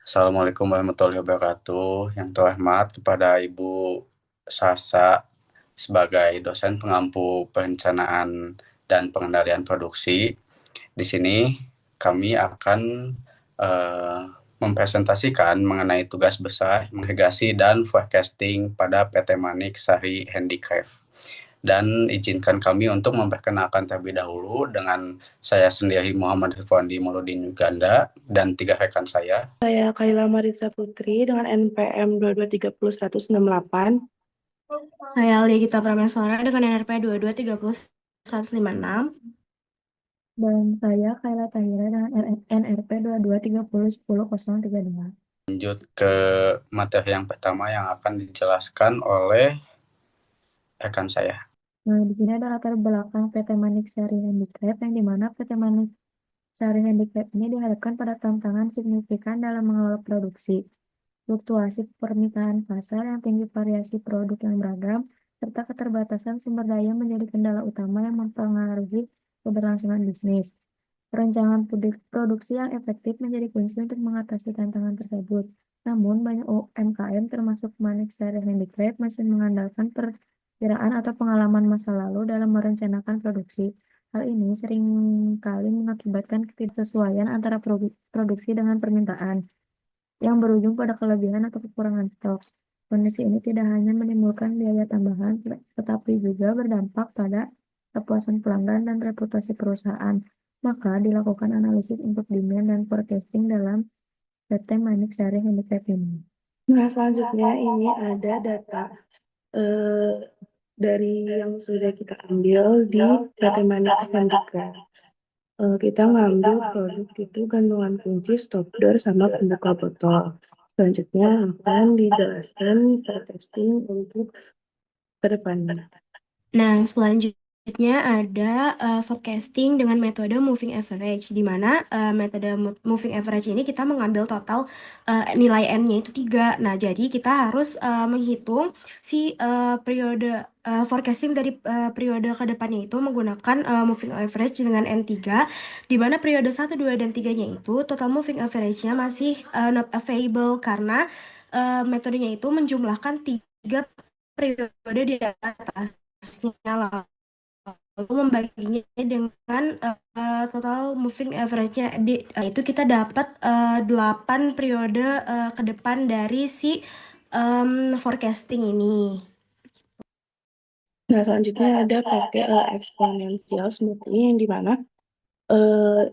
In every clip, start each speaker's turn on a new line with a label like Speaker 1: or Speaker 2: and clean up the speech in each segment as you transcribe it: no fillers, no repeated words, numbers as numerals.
Speaker 1: Assalamualaikum warahmatullahi wabarakatuh. Yang terhormat kepada Ibu Sasa sebagai dosen pengampu perencanaan dan pengendalian produksi. Di sini kami akan eh, mempresentasikan mengenai tugas besar, navigasi dan forecasting pada PT Manik Sari Handicraft. Dan izinkan kami untuk memperkenalkan terlebih dahulu dengan saya sendiri Muhammad Rifwandi Mauludin Uganda dan tiga rekan saya.
Speaker 2: Saya Kaila Marisa Putri dengan NPM 2230-168.
Speaker 3: Saya Lia Gita Prameswara dengan NRP 2230-156.
Speaker 4: Dan saya Kayla Tahira dengan NRP 22301032.
Speaker 1: Lanjut ke materi yang pertama yang akan dijelaskan oleh rekan saya.
Speaker 4: Nah, di sini ada latar belakang PT Manik Sari Handicraft yang dimana PT Manik Sari Handicraft ini dihadapkan pada tantangan signifikan dalam mengelola produksi, fluktuasi permintaan pasar yang tinggi, variasi produk yang beragam, serta keterbatasan sumber daya menjadi kendala utama yang mempengaruhi keberlangsungan bisnis. Perencanaan produksi yang efektif menjadi kunci untuk mengatasi tantangan tersebut. Namun, banyak UMKM termasuk Manik Sari Handicraft masih mengandalkan perkiraan atau pengalaman masa lalu dalam merencanakan produksi. Hal ini seringkali mengakibatkan ketidaksesuaian antara produksi dengan permintaan, yang berujung pada kelebihan atau kekurangan stok. Kondisi ini tidak hanya menimbulkan biaya tambahan, tetapi juga berdampak pada kepuasan pelanggan dan reputasi perusahaan. Maka dilakukan analisis untuk demand dan forecasting dalam PT Manik Sari Handicraft ini.
Speaker 2: Nah, selanjutnya ini ada data eh, dari yang sudah kita ambil di PT Manik Handicraft. Kita ngambil produk itu gantungan kunci, stop door, sama pembuka botol. Selanjutnya akan dijelaskan forecasting untuk ke depannya.
Speaker 3: Nah, selanjutnya ada forecasting dengan metode moving average, di mana metode moving average ini kita mengambil total nilai N-nya itu 3. Nah, jadi kita harus menghitung si periode forecasting dari periode ke depannya itu menggunakan moving average dengan N3, di mana periode 1, 2, dan 3-nya itu total moving average-nya masih not available karena metodenya itu menjumlahkan 3 periode di atasnya, lalu membaginya dengan total moving average-nya itu kita dapat 8 periode ke depan dari si forecasting ini.
Speaker 2: Nah, selanjutnya ada pakai exponential smoothing yang dimana eh,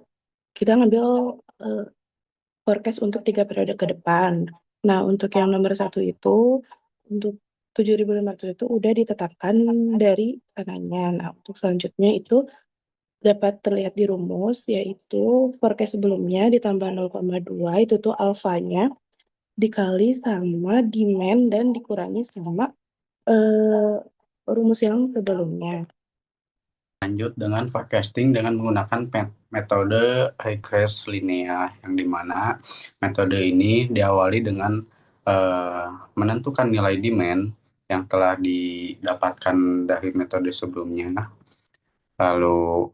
Speaker 2: kita ngambil eh, forecast untuk 3 periode ke depan. Nah, untuk yang nomor 1 itu, untuk 7.500 itu udah ditetapkan dari sananya. Nah, untuk selanjutnya itu dapat terlihat di rumus, yaitu forecast sebelumnya ditambah 0,2, itu tuh alfanya, dikali sama demand dan dikurangi sama eh, rumus yang sebelumnya.
Speaker 1: Lanjut dengan forecasting dengan menggunakan metode regress linear, yang dimana metode ini diawali dengan eh, menentukan nilai demand yang telah didapatkan dari metode sebelumnya. Lalu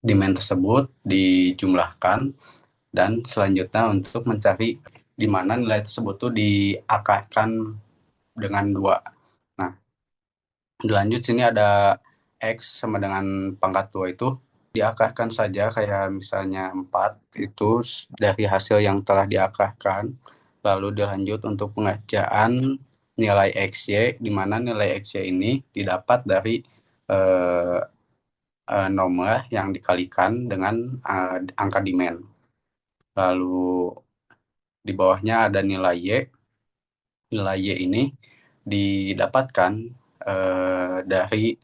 Speaker 1: demand tersebut dijumlahkan dan selanjutnya untuk mencari di mana nilai tersebut tuh diakarkan dengan 2. Nah, dilanjut sini ada X sama dengan pangkat 2 itu diakarkan saja, kayak misalnya 4 itu dari hasil yang telah diakarkan. Lalu dilanjut untuk pengerjaan nilai XY, di mana nilai XY ini didapat dari eh, nomor yang dikalikan dengan angka demand. Lalu di bawahnya ada nilai Y. Nilai Y ini didapatkan dari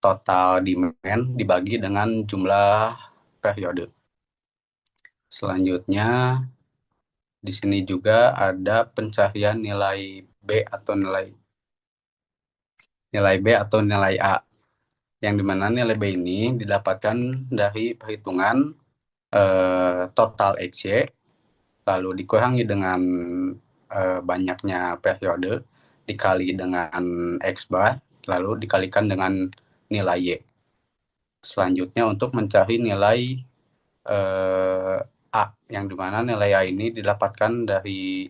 Speaker 1: total demand dibagi dengan jumlah periode. Selanjutnya, di sini juga ada pencarian nilai B atau nilai B atau nilai A, yang dimana nilai B ini didapatkan dari perhitungan total XY, lalu dikurangi dengan banyaknya periode, dikali dengan X bar, lalu dikalikan dengan nilai Y. Selanjutnya untuk mencari nilai A, yang dimana nilai A ini didapatkan dari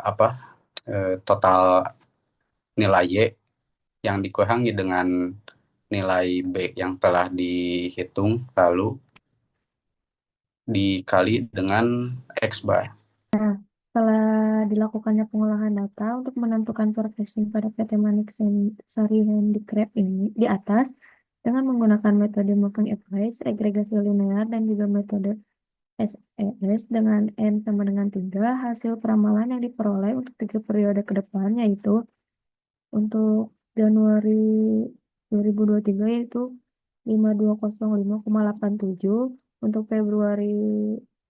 Speaker 1: apa total nilai Y yang dikurangi dengan nilai B yang telah dihitung lalu dikali dengan X bar.
Speaker 4: Setelah dilakukannya pengolahan data untuk menentukan forecasting pada PT Manik Sari Handicraft ini di atas dengan menggunakan metode moving average, agregasi linear, dan juga metode SES dengan N sama dengan 3, hasil peramalan yang diperoleh untuk 3 periode ke depan yaitu untuk Januari 2023 yaitu 5205,87, untuk Februari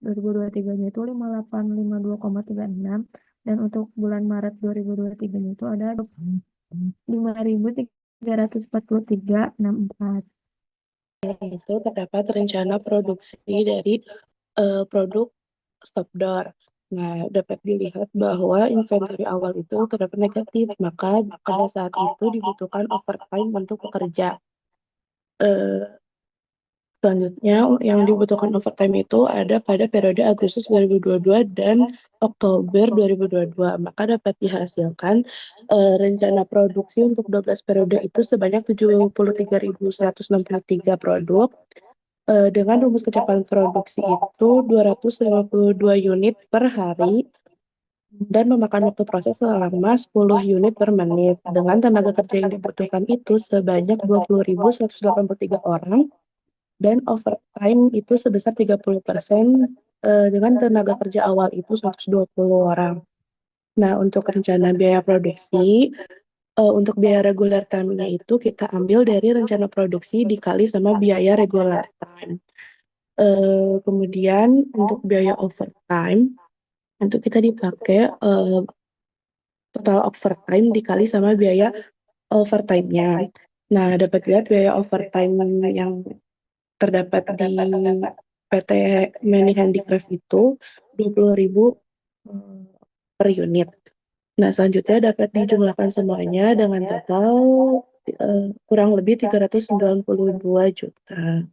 Speaker 4: 2023-nya itu 5852,36, dan untuk bulan Maret 2023-nya itu ada 5343,64.
Speaker 2: Itu terdapat rencana produksi dari produk stop door. Nah, dapat dilihat bahwa inventory awal itu terdapat negatif, maka pada saat itu dibutuhkan overtime untuk pekerja. Eh, Selanjutnya, yang dibutuhkan overtime itu ada pada periode Agustus 2022 dan Oktober 2022. Maka dapat dihasilkan rencana produksi untuk 12 periode itu sebanyak 73.163 produk dengan rumus kecepatan produksi itu 252 unit per hari dan memakan waktu proses selama 10 unit per menit. Dengan tenaga kerja yang dibutuhkan itu sebanyak 20.183 orang dan overtime itu sebesar 30% dengan tenaga kerja awal itu 120 orang. Nah, untuk rencana biaya produksi, untuk biaya regular time-nya itu kita ambil dari rencana produksi dikali sama biaya regular time. Kemudian untuk biaya overtime, itu kita dipakai total overtime dikali sama biaya overtime-nya. Nah, dapat lihat biaya overtime yang terdapat di PT Mani Handicraft itu 20.000 per unit. Nah, selanjutnya dapat dijumlahkan semuanya dengan total kurang lebih 392 juta.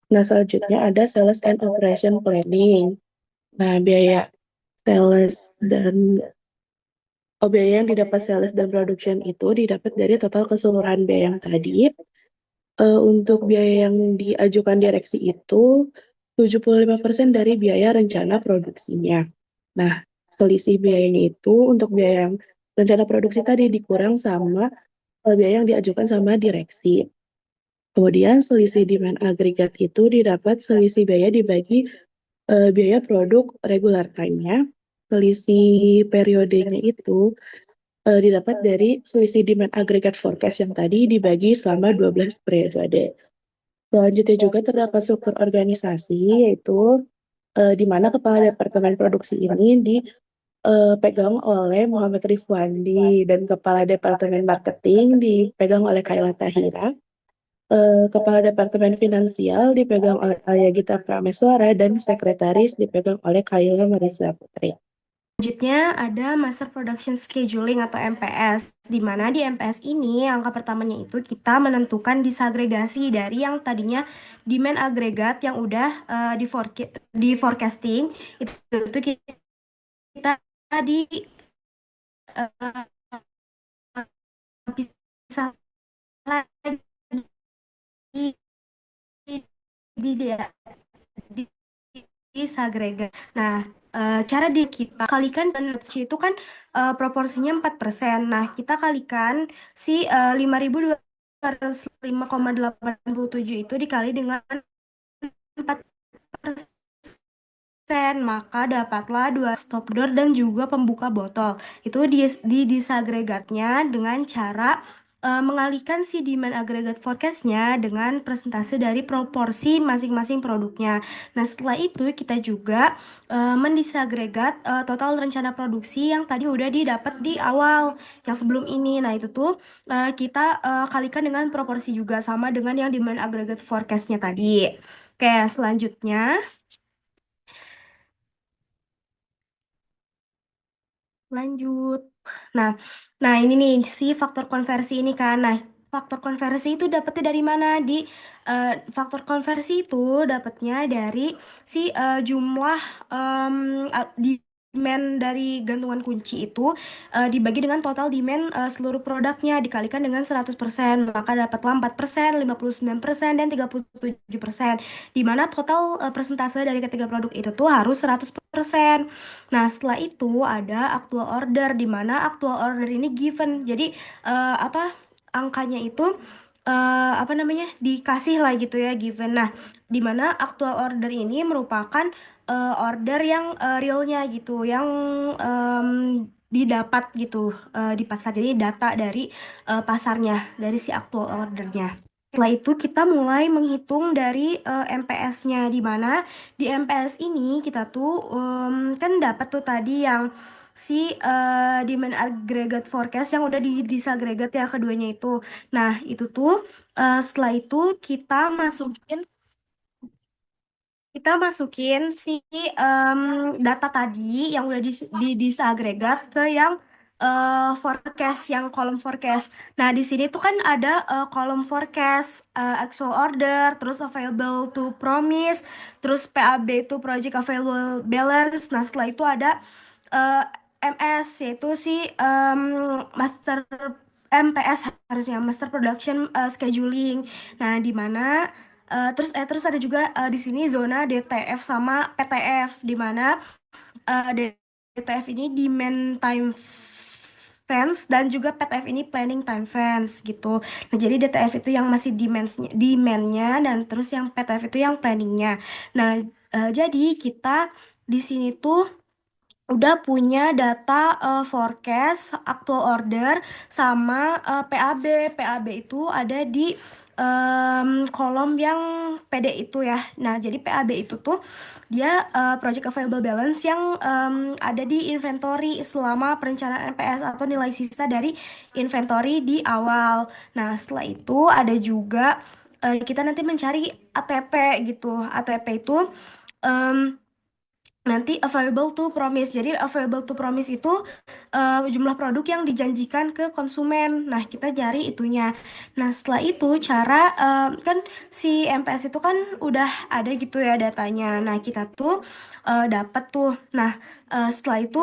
Speaker 2: Nah, selanjutnya ada sales and operation planning. Nah, biaya sales dan biaya yang didapat sales dan production itu didapat dari total keseluruhan biaya yang tadi. Untuk biaya yang diajukan direksi itu 75% dari biaya rencana produksinya. Nah, selisih biayanya itu untuk biaya yang rencana produksi tadi dikurang sama biaya yang diajukan sama direksi. Kemudian selisih demand agregat itu didapat selisih biaya dibagi biaya produk regular time-nya. Selisih periodenya itu didapat dari selisih demand agregat forecast yang tadi dibagi selama 12 periode. Selanjutnya juga terdapat struktur organisasi, yaitu di mana kepala departemen produksi ini dipegang oleh Muhammad Rifwandi dan kepala departemen marketing dipegang oleh Kayla Tahira. Kepala Departemen Finansial dipegang oleh Alia Gita Prameswara dan Sekretaris dipegang oleh Kayla Marisa Putri.
Speaker 3: Selanjutnya ada Master Production Scheduling atau MPS, di mana di MPS ini angka pertamanya itu kita menentukan disagregasi dari yang tadinya demand agregat yang udah di forecasting itu kita di pisah lagi di dia di, di sagregat. Nah, cara di kita kalikan dan itu kan proporsinya 4%. Nah, kita kalikan si 5.205,87 itu dikali dengan 4%, maka dapatlah 2 stop door dan juga pembuka botol. Itu di disagregatnya dengan cara mengalihkan si demand agregat forecastnya dengan persentase dari proporsi masing-masing produknya. Nah, setelah itu kita juga mendisagregat total rencana produksi yang tadi udah didapat di awal, yang sebelum ini. Nah, itu tuh kita kalikan dengan proporsi juga sama dengan yang demand agregat forecastnya tadi. Oke, selanjutnya. Lanjut. Nah, ini nih si faktor konversi ini kan. Nah, faktor konversi itu dapetnya dari mana? Faktor konversi itu dapatnya dari si jumlah demand dari gantungan kunci itu dibagi dengan total demand seluruh produknya dikalikan dengan 100%, maka dapatlah 4%, 59%, dan 37%, di mana total persentase dari ketiga produk itu tuh harus 100%. Nah, setelah itu ada actual order, di mana actual order ini given. Jadi apa angkanya itu apa namanya dikasih lah gitu ya, given. Nah, di mana actual order ini merupakan order yang realnya gitu, yang em, didapat gitu di pasar. Jadi data dari pasarnya, dari si actual ordernya. Setelah itu kita mulai menghitung dari MPS-nya, di mana di MPS ini kita tuh kan dapat tuh tadi yang si demand aggregate forecast yang udah di disaggregate ya keduanya itu. Nah, itu tuh setelah itu kita masukin si data tadi yang udah di disagregat ke yang forecast, yang kolom forecast. Nah, di sini tuh kan ada kolom forecast, actual order, terus available to promise, terus PAB itu project available balance. Nah, setelah itu ada eh, MS, yaitu si master MPS, harusnya master production scheduling. Nah, di mana terus ada juga di sini zona DTF sama PTF, di mana DTF ini demand time fence dan juga PTF ini planning time fence gitu. Nah, jadi DTF itu yang masih demandnya, dan terus yang PTF itu yang planningnya. Nah, jadi kita di sini tuh udah punya data forecast, actual order, sama PAB. PAB itu ada di kolom yang PD itu ya. Nah, jadi PAB itu tuh dia project available balance yang ada di inventory selama perencanaan NPS, atau nilai sisa dari inventory di awal. Nah, setelah itu ada juga kita nanti mencari ATP gitu. ATP itu em, nanti available to promise. Jadi available to promise itu jumlah produk yang dijanjikan ke konsumen. Nah, kita cari itunya. Nah, setelah itu cara kan si MPS itu kan udah ada gitu ya datanya. Nah, kita tuh dapat tuh. Nah, setelah itu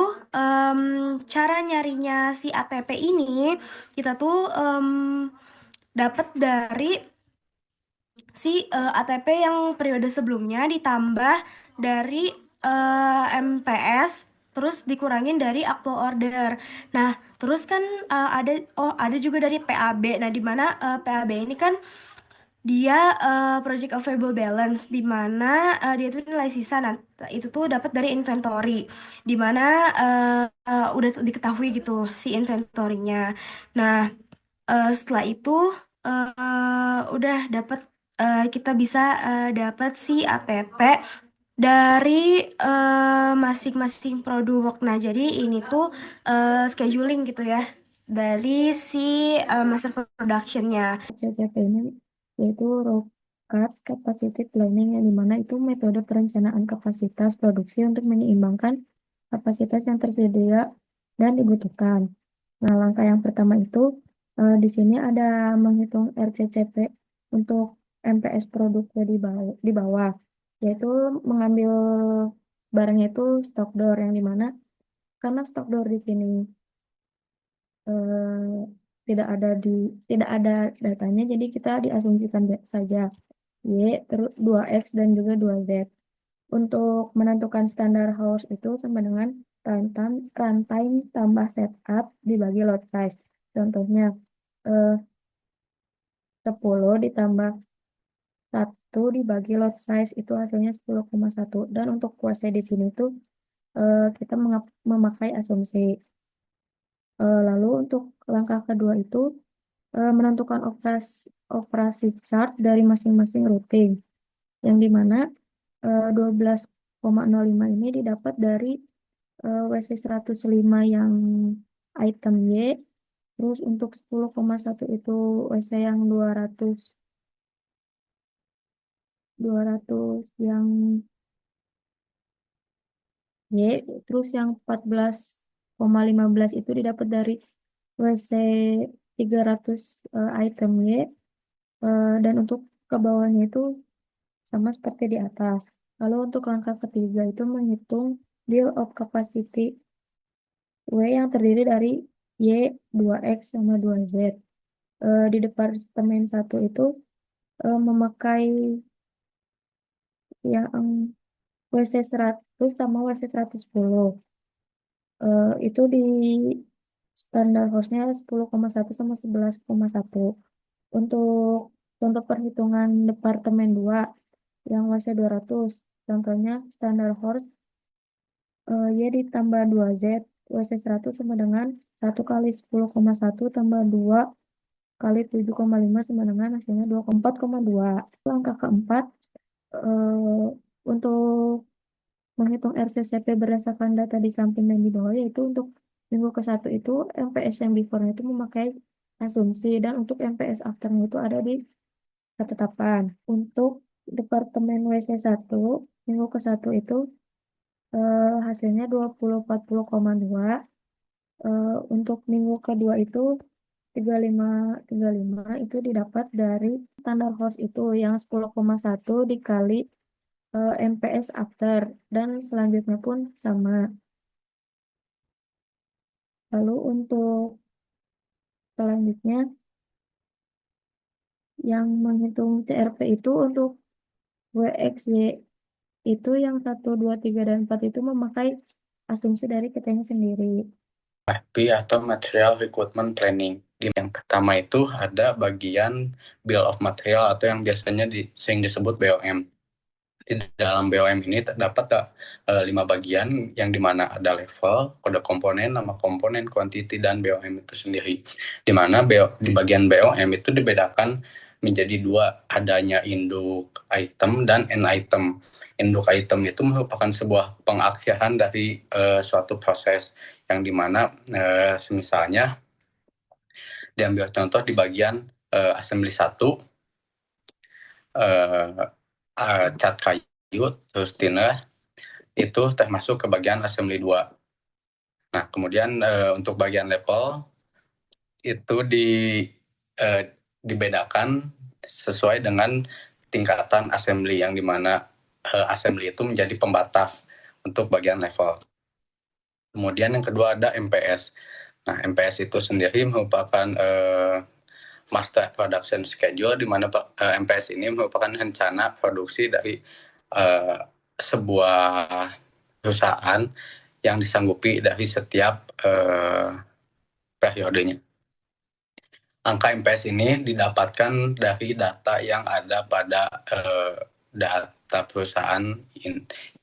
Speaker 3: cara nyarinya si ATP ini kita tuh dapat dari si ATP yang periode sebelumnya ditambah dari MPS, terus dikurangin dari actual order. Nah, terus kan ada juga dari PAB. Nah, di mana PAB ini kan dia project available balance, di mana dia itu nilai sisa. Nah, itu tuh dapat dari inventory, di mana udah diketahui gitu si inventory-nya. Nah, setelah itu udah dapat, kita bisa dapat si ATP dari masing-masing produk. Nah, jadi ini tuh scheduling gitu ya dari si master production-nya.
Speaker 4: CCP ini yaitu Raw Card Capacity Planning, yang dimana itu metode perencanaan kapasitas produksi untuk menyeimbangkan kapasitas yang tersedia dan dibutuhkan. Nah, langkah yang pertama itu di sini ada menghitung RCCP untuk MPS produknya di bawah, yaitu mengambil barangnya itu stock door, yang dimana karena stock door di sini eh, tidak ada datanya, jadi kita diasumsikan saja Y terus 2X dan juga 2Z. Untuk menentukan standar hours itu sama dengan runtime tambah setup dibagi load size. Contohnya eh, 10 ditambah 1 dibagi lot size itu hasilnya 10,1. Dan untuk kuasa di sini tuh kita memakai asumsi. Lalu untuk langkah kedua itu menentukan operasi chart dari masing-masing routing, yang dimana 12,05 ini didapat dari WC 105 yang item Y. Terus untuk 10,1 itu WC yang 200 yang Y. Terus yang 14,15 itu didapat dari WC 300 item Y, dan untuk ke bawahnya itu sama seperti di atas. Lalu untuk langkah ketiga itu menghitung deal of capacity W yang terdiri dari Y, 2X, sama 2Z. Di departemen 1 itu memakai yang WC 100 sama WC 110. Itu di standar hostnya 10,1 sama 11,1. Untuk contoh perhitungan departemen 2 yang WC 200, contohnya standar host Y ditambah 2Z, WC 100 sama dengan 1 kali 10,1 tambah 2 kali 7,5 sama dengan hasilnya 24,2. Langkah keempat, eh, untuk menghitung RCCP berdasarkan data di samping dan di bawah, yaitu untuk minggu ke-1 itu MPS yang before itu memakai asumsi, dan untuk MPS afternya itu ada di ketetapan. Untuk Departemen WC 1 minggu ke-1 itu hasilnya 2040,2. Untuk minggu kedua itu 3535 itu didapat dari standar host itu yang 10,1 dikali MPS after, dan selanjutnya pun sama. Lalu untuk selanjutnya yang menghitung CRP itu untuk WXY itu yang 1, 2, 3, dan 4 itu memakai asumsi dari kitanya sendiri.
Speaker 1: MFP atau Material Recruitment Planning. Di yang pertama itu ada bagian Bill of Material atau yang biasanya sering disebut BOM. Di dalam BOM ini terdapat 5 bagian yang dimana ada level, kode komponen, nama komponen, kuantiti, dan BOM itu sendiri. Dimana di bagian BOM itu dibedakan menjadi 2, adanya induk item dan end item. Induk item itu merupakan sebuah pengakhirahan dari suatu proses yang dimana misalnya diambil contoh di bagian assembly 1, cat kayu, terus thinner, itu termasuk ke bagian assembly 2. Nah, kemudian untuk bagian level itu dibedakan sesuai dengan tingkatan assembly, yang dimana assembly itu menjadi pembatas untuk bagian level. Kemudian yang kedua ada MPS. Nah, MPS itu sendiri merupakan Master Production Schedule, di mana MPS ini merupakan rencana produksi dari sebuah perusahaan yang disanggupi dari setiap periodenya. Angka MPS ini didapatkan dari data yang ada pada data perusahaan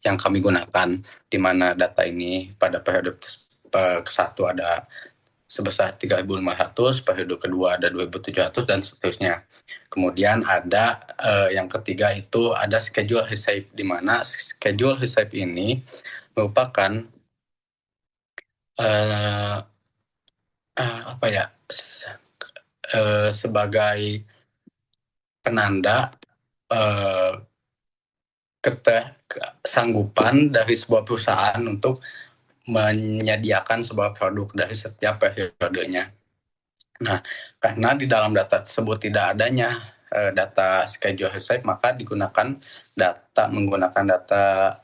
Speaker 1: yang kami gunakan, di mana data ini pada periode ke-1 ada sebesar 3.500, periode kedua ada 2.700, dan seterusnya. Kemudian ada yang ketiga itu ada schedule receipt, di mana schedule receipt ini merupakan apa ya, sebagai penanda kesanggupan dari sebuah perusahaan untuk menyediakan sebuah produk dari setiap periodenya. Nah, karena di dalam data tersebut tidak adanya data schedule receipt, maka menggunakan data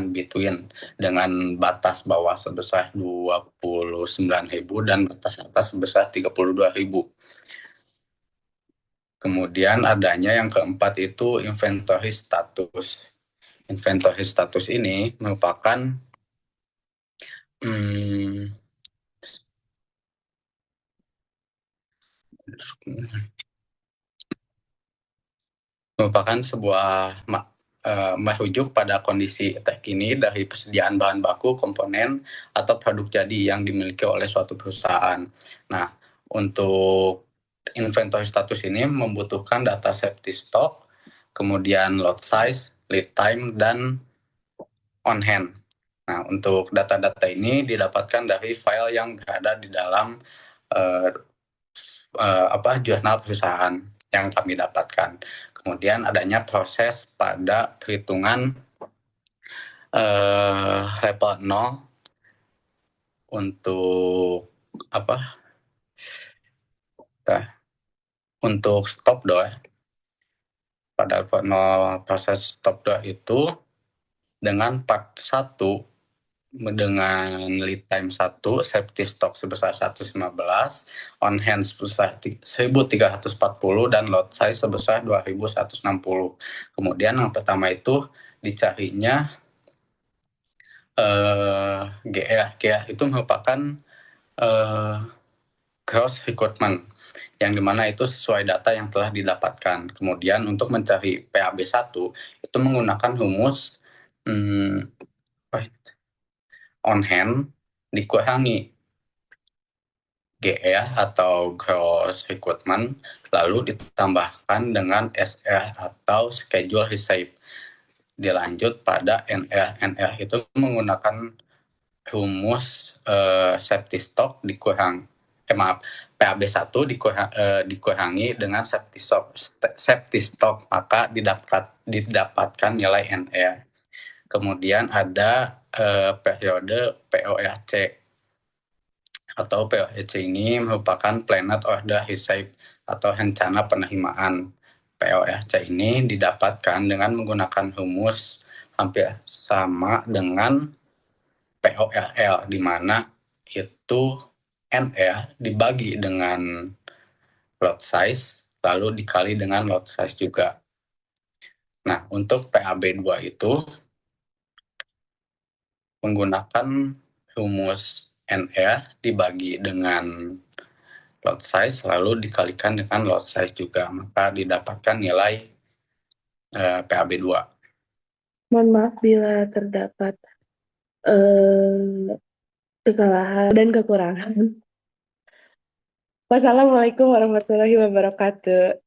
Speaker 1: between dengan batas bawah sebesar 29.000 dan batas atas sebesar 32.000. Kemudian adanya yang keempat itu inventory status. Inventory status ini merupakan sebuah merujuk pada kondisi terkini dari persediaan bahan baku, komponen, atau produk jadi yang dimiliki oleh suatu perusahaan. Nah, untuk inventory status ini membutuhkan data safety stock, kemudian lot size, lead time, dan on hand. Nah, untuk data-data ini didapatkan dari file yang berada di dalam jurnal perusahaan yang kami dapatkan. Kemudian adanya proses pada perhitungan level 0 untuk Untuk stop DOE, pada proses stop DOE itu dengan part 1 dengan lead time 1, safety stock sebesar 115, on hand sebesar 1340, dan lot size sebesar 2160. Kemudian yang pertama itu dicarinya GA itu merupakan cross recruitment yang dimana itu sesuai data yang telah didapatkan. Kemudian untuk mencari PAB1 itu menggunakan rumus on hand dikurangi GR atau gross recruitment lalu ditambahkan dengan SR atau schedule receipt. Dilanjut pada NR. NR itu menggunakan rumus safety stock PAB1 dikurangi dengan safety stock maka didapatkan nilai NR. Kemudian ada periode PORC atau PORC ini merupakan Planned Order Receipt atau rencana penerimaan. PORC ini didapatkan dengan menggunakan rumus hampir sama dengan PORL, di mana itu NR dibagi dengan lot size lalu dikali dengan lot size juga. Nah, untuk PAB2 itu menggunakan rumus NR dibagi dengan lot size lalu dikalikan dengan lot size juga, maka didapatkan nilai PAB2.
Speaker 2: Mohon maaf bila terdapat kesalahan dan kekurangan. Wassalamualaikum warahmatullahi wabarakatuh.